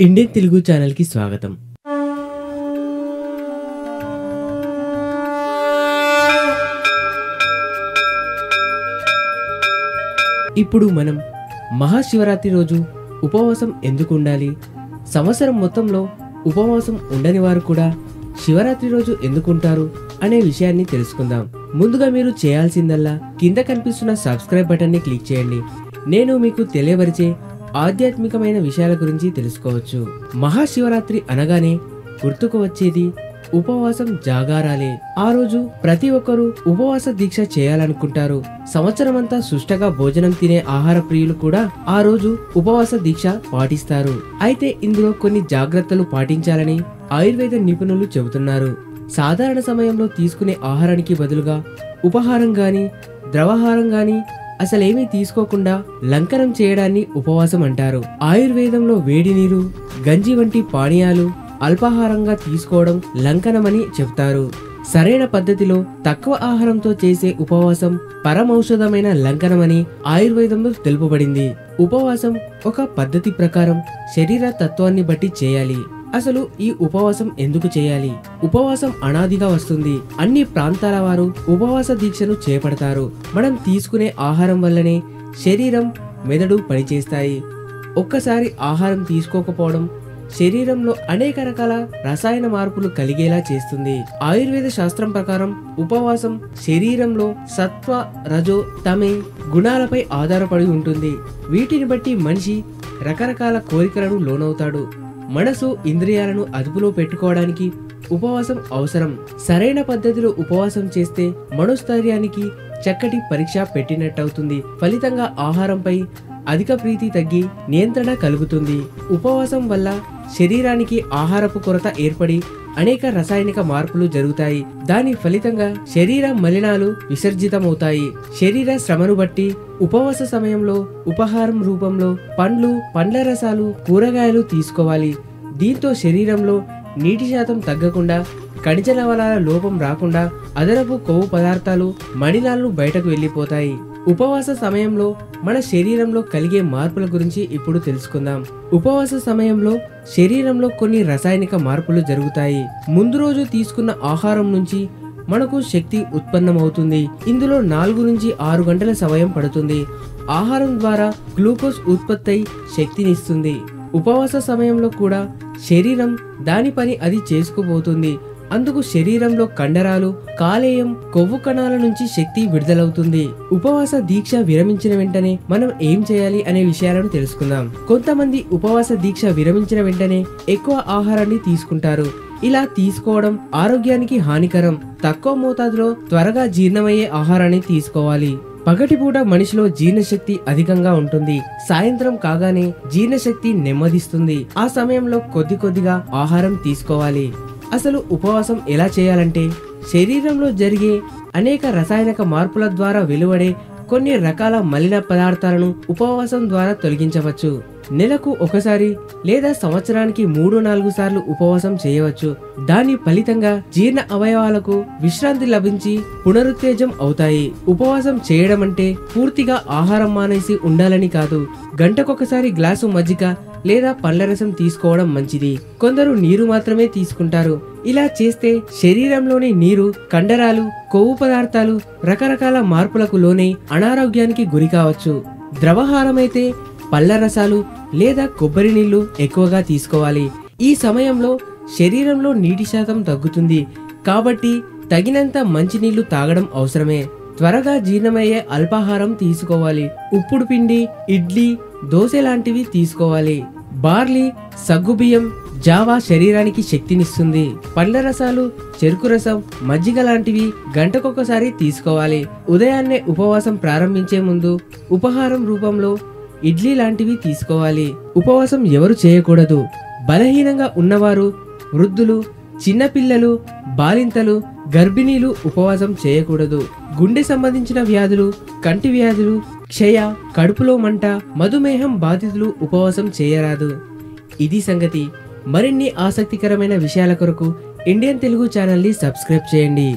Indian Telugu channel కి స్వాగతం। ఇప్పుడు మనం మహాశివరాత్రి రోజు ఉపవాసం ఎందుకు ఉండాలి, సంవత్సరం మొత్తంలో ఉపవాసం ఉండని వారు కూడా శివరాత్రి రోజు ఎందుకుంటారు అనే విషయాన్ని తెలుసుకుందాం। ముందుగా మీరు చేయాల్సిందల్లా కింద కనిపిస్తున్న సబ్స్క్రైబ్ బటన్ ని క్లిక్ చేయండి। నేను మీకు తెలియవరిచే ఆధ్యాత్మికమైన విషయాల గురించి తెలుసుకోవచ్చు। మహాశివరాత్రి అనగానే గుర్తుకు వచ్చేది ఉపవాసం, జాగారాలే। ఆ రోజు ప్రతి ఒక్కరూ ఉపవాస దీక్ష చేయాలనుకుంటారు। సంవత్సరమంతా సుష్టగా భోజనం తినే ఆహార ప్రియులు కూడా ఆ రోజు ఉపవాస దీక్ష పాటిస్తారు। అయితే ఇందులో కొన్ని జాగ్రత్తలు పాటించాలని ఆయుర్వేద నిపుణులు చెబుతున్నారు। సాధారణ సమయంలో తీసుకునే ఆహారానికి బదులుగా ఉపహారం గాని ద్రవాహారం గాని అసలేమీ తీసుకోకుండా లంకనం చేయడాన్ని ఉపవాసం అంటారు। ఆయుర్వేదంలో వేడి నీరు, గంజి వంటి పానీయాలు అల్పాహారంగా తీసుకోవడం లంకనమని చెప్తారు। సరైన పద్ధతిలో తక్కువ ఆహారంతో చేసే ఉపవాసం పరమౌషధమైన లంకనమని ఆయుర్వేదంలో తెలుపబడింది। ఉపవాసం ఒక పద్ధతి ప్రకారం శరీర తత్వాన్ని బట్టి చేయాలి। అసలు ఈ ఉపవాసం ఎందుకు చేయాలి? ఉపవాసం అనాదిగా వస్తుంది। అన్ని ప్రాంతాల వారు ఉపవాస దీక్షను చేపడతారు। మనం తీసుకునే ఆహారం వల్లనే శరీరం, మెదడు పనిచేస్తాయి। ఒక్కసారి ఆహారం తీసుకోకపోవడం శరీరంలో అనేక రకాల రసాయన మార్పులు కలిగేలా చేస్తుంది। ఆయుర్వేద శాస్త్రం ప్రకారం ఉపవాసం శరీరంలో సత్వ, రజో, తమే గుణాలపై ఆధారపడి ఉంటుంది। వీటిని బట్టి మనిషి రకరకాల కోరికలను లోనవుతాడు। మనసు, ఇంద్రియాలను అదుపులో పెట్టుకోవడానికి ఉపవాసం అవసరం। సరైన పద్ధతిలో ఉపవాసం చేస్తే మనోస్థైర్యానికి చక్కటి పరీక్ష పెట్టినట్టవుతుంది। ఫలితంగా ఆహారంపై అధిక ప్రీతి తగ్గి నియంత్రణ కలుగుతుంది। ఉపవాసం వల్ల శరీరానికి ఆహారపు కొరత ఏర్పడి అనేక రసాయనిక మార్పులు జరుగుతాయి। దాని ఫలితంగా శరీర మలినాలు విసర్జితమవుతాయి। శరీర శ్రమను బట్టి ఉపవాస సమయంలో ఉపహారం రూపంలో పండ్లు, పండ్ల రసాలు, కూరగాయలు తీసుకోవాలి। దీంతో శరీరంలో నీటి శాతం తగ్గకుండా, ఖనిజ లవణాల లోపం రాకుండా అదనపు కొవ్వు పదార్థాలు, మలినాలు బయటకు వెళ్లిపోతాయి। ఉపవాస సమయంలో మన శరీరంలో కలిగే మార్పుల గురించి ఇప్పుడు తెలుసుకుందాం। ఉపవాస సమయంలో శరీరంలో కొన్ని రసాయనిక మార్పులు జరుగుతాయి। ముందు రోజు తీసుకున్న ఆహారం నుంచి మనకు శక్తి ఉత్పన్నమవుతుంది। ఇందులో 4 నుంచి 6 గంటల సమయం పడుతుంది। ఆహారం ద్వారా గ్లూకోజ్ ఉత్పత్తి అయి శక్తినిస్తుంది। ఉపవాస సమయంలో కూడా శరీరం దాని పని అది చేసుకుపోతుంది। అందుకు శరీరంలో కండరాలు, కాలేయం, కొవ్వు కణాల నుంచి శక్తి విడుదలవుతుంది। ఉపవాస దీక్ష విరమించిన వెంటనే మనం ఏం చేయాలి అనే విషయాలను తెలుసుకుందాం। కొంతమంది ఉపవాస దీక్ష విరమించిన వెంటనే ఎక్కువ ఆహారాన్ని తీసుకుంటారు। ఇలా తీసుకోవడం ఆరోగ్యానికి హానికరం। తక్కువ మోతాదులో త్వరగా జీర్ణమయ్యే ఆహారాన్ని తీసుకోవాలి। పగటిపూట మనిషిలో జీర్ణశక్తి అధికంగా ఉంటుంది। సాయంత్రం కాగానే జీర్ణశక్తి నెమ్మదిస్తుంది। ఆ సమయంలో కొద్ది కొద్దిగా ఆహారం తీసుకోవాలి। అసలు ఉపవాసం ఎలా చేయాలంటే, శరీరంలో జరిగే అనేక రసాయనిక మార్పుల ద్వారా వెలువడే కొన్ని రకాల మలిన పదార్థాలను ఉపవాసం ద్వారా తొలగించవచ్చు। నెలకు ఒకసారి లేదా సంవత్సరానికి 3-4 సార్లు ఉపవాసం చేయవచ్చు। దాని ఫలితంగా జీర్ణ అవయవాలకు విశ్రాంతి లభించి పునరుత్తేజం అవుతాయి। ఉపవాసం చేయడం అంటే పూర్తిగా ఆహారం మానేసి ఉండాలని కాదు। గంటకొకసారి గ్లాసు మజ్జిగ లేదా పండ్ల రసం తీసుకోవడం మంచిది। కొందరు నీరు మాత్రమే తీసుకుంటారు। ఇలా చేస్తే శరీరంలోని నీరు, కండరాలు, కొవ్వు పదార్థాలు రకరకాల మార్పులకు లోనై అనారోగ్యానికి గురి కావచ్చు। ద్రవాహారమైతే పళ్ళ రసాలు లేదా కొబ్బరి నీళ్లు ఎక్కువగా తీసుకోవాలి। ఈ సమయంలో శరీరంలో నీటి శాతం తగ్గుతుంది కాబట్టి తగినంత మంచినీళ్లు తాగడం అవసరమే। త్వరగా జీర్ణమయ్యే అల్పాహారం తీసుకోవాలి। ఉప్పుడు పిండి, ఇడ్లీ, దోశ లాంటివి తీసుకోవాలి। బార్లీ, సగ్గుబియ్యం, జావా శరీరానికి శక్తినిస్తుంది। పండ్ల రసాలు, చెరుకు రసం, మజ్జిగ లాంటివి గంటకొకసారి తీసుకోవాలి। ఉదయాన్నే ఉపవాసం ప్రారంభించే ముందు ఉపహారం రూపంలో ఇడ్లీ లాంటివి తీసుకోవాలి। ఉపవాసం ఎవరు చేయకూడదు? బలహీనంగా ఉన్నవారు, వృద్ధులు, చిన్నపిల్లలు, బాలింతలు, గర్భిణీలు ఉపవాసం చేయకూడదు। గుండె సంబంధించిన వ్యాధులు, కంటి వ్యాధులు, క్షయ, కడుపులో మంట, మధుమేహం బాధితులు ఉపవాసం చేయరాదు। ఇది సంగతి। మరిన్ని ఆసక్తికరమైన విషయాల కొరకు ఇండియన్ తెలుగు ఛానల్ ని సబ్స్క్రైబ్ చేయండి।